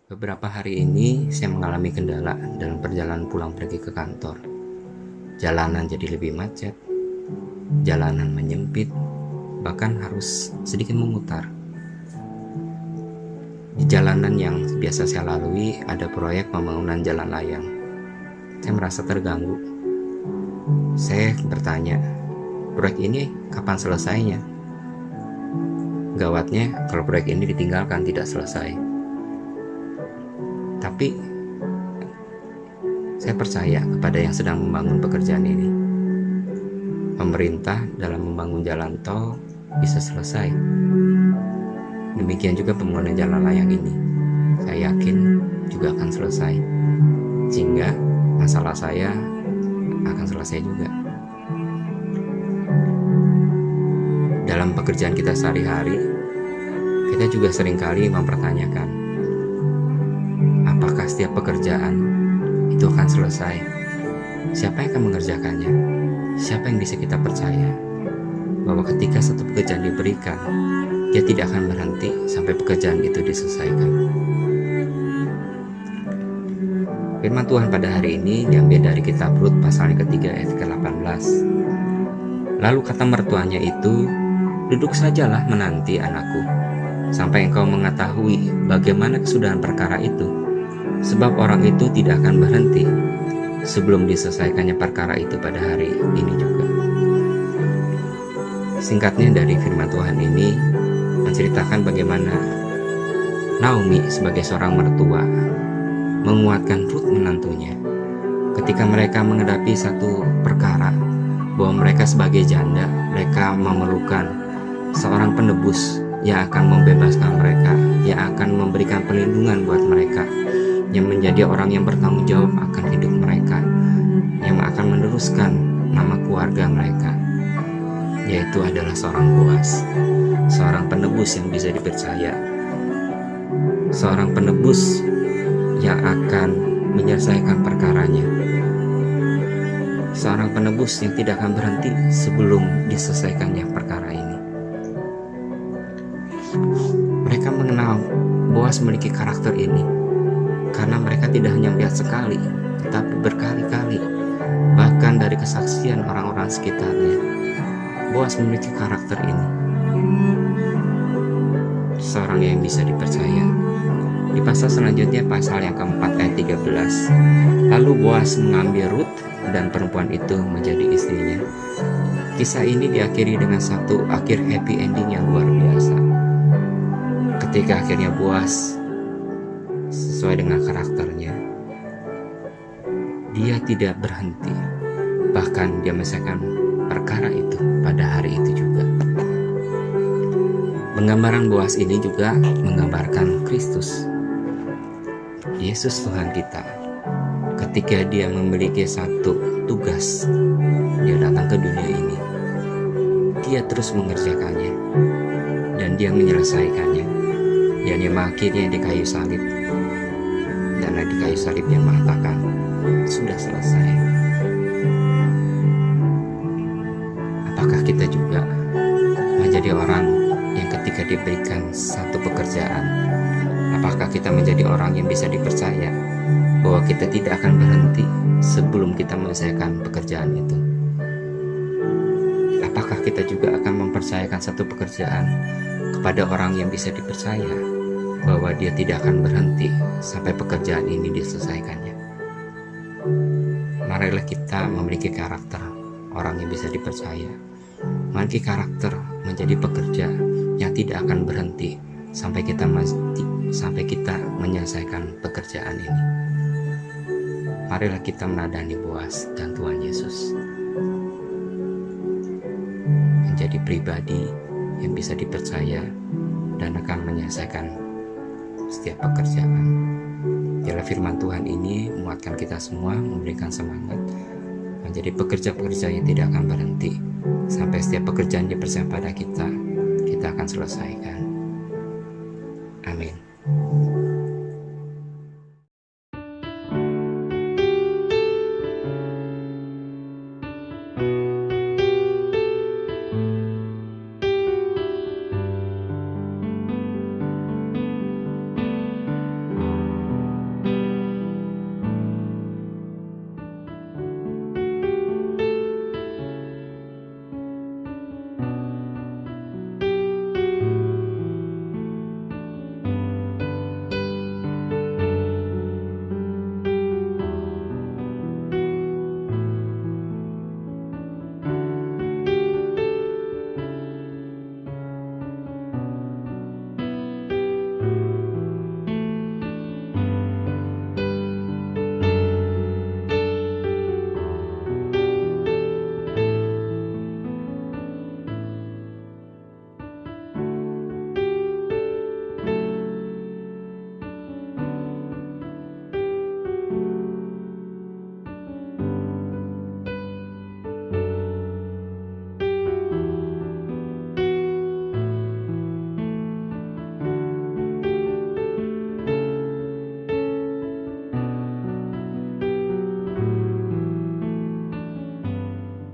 Beberapa hari ini saya mengalami kendala dalam perjalanan pulang pergi ke kantor. Jalanan jadi lebih macet, jalanan menyempit, bahkan harus sedikit memutar. Di jalanan yang biasa saya lalui ada proyek pembangunan jalan layang. Saya merasa terganggu. Saya bertanya, proyek ini kapan selesainya? Gawatnya kalau proyek ini ditinggalkan tidak selesai. Tapi saya percaya kepada yang sedang membangun pekerjaan ini. Pemerintah dalam membangun jalan tol bisa selesai. Demikian juga pembangunan jalan layang ini. Saya yakin juga akan selesai. Sehingga masalah saya akan selesai juga. Dalam pekerjaan kita sehari-hari, kita juga seringkali mempertanyakan, apakah setiap pekerjaan itu akan selesai? Siapa yang akan mengerjakannya? Siapa yang bisa kita percaya bahwa ketika satu pekerjaan diberikan, dia tidak akan berhenti sampai pekerjaan itu diselesaikan? Firman Tuhan pada hari ini diambil dari kitab Rut pasal yang ketiga ayat ke-18. Lalu kata mertuanya itu, duduk sajalah menanti anakku, sampai engkau mengetahui bagaimana kesudahan perkara itu, sebab orang itu tidak akan berhenti sebelum diselesaikannya perkara itu pada hari ini juga. Singkatnya dari firman Tuhan ini menceritakan bagaimana Naomi sebagai seorang mertua menguatkan Rut menantunya ketika mereka menghadapi satu perkara bahwa mereka sebagai janda, mereka memerlukan seorang penebus yang akan membebaskan mereka, yang akan memberikan perlindungan buat mereka, yang menjadi orang yang bertanggung jawab akan hidup mereka, yang akan meneruskan nama keluarga mereka, yaitu adalah seorang Boaz, seorang penebus yang bisa dipercaya, seorang penebus yang akan menyelesaikan perkaranya, seorang penebus yang tidak akan berhenti sebelum diselesaikannya perkara ini. Mereka mengenal Boaz memiliki karakter ini karena mereka tidak hanya melihat sekali, tetapi berkali-kali, bahkan dari kesaksian orang-orang sekitarnya. Boaz memiliki karakter ini, seorang yang bisa dipercaya. Di pasal selanjutnya, pasal yang keempat ayat 13, lalu Boaz mengambil Rut dan perempuan itu menjadi istrinya. Kisah ini diakhiri dengan satu akhir happy ending yang luar biasa. Ketika akhirnya Boaz sesuai dengan karakternya, dia tidak berhenti, bahkan dia menyelesaikan perkara itu pada hari itu juga. Penggambaran Boaz ini juga menggambarkan Kristus, Yesus Tuhan kita. Ketika dia memiliki satu tugas, dia datang ke dunia ini, dia terus mengerjakannya dan dia menyelesaikannya. Dan yang akhirnya di kayu salib, dan di kayu salib dia mengatakan sudah selesai. Apakah kita juga menjadi orang yang ketika diberikan satu pekerjaan, apakah kita menjadi orang yang bisa dipercaya bahwa kita tidak akan berhenti sebelum kita menyelesaikan pekerjaan itu? Apakah kita juga akan mempercayakan satu pekerjaan kepada orang yang bisa dipercaya bahwa dia tidak akan berhenti sampai pekerjaan ini diselesaikannya? Marilah kita memiliki karakter orang yang bisa dipercaya, memiliki karakter menjadi pekerja yang tidak akan berhenti sampai kita menyelesaikan pekerjaan ini. Marilah kita menadani Boaz dan Tuhan Yesus, menjadi pribadi yang bisa dipercaya dan akan menyelesaikan setiap pekerjaan. Biarlah firman Tuhan ini menguatkan kita semua, memberikan semangat menjadi pekerja-pekerja yang tidak akan berhenti sampai setiap pekerjaan yang dipersiapkan pada kita akan selesaikan.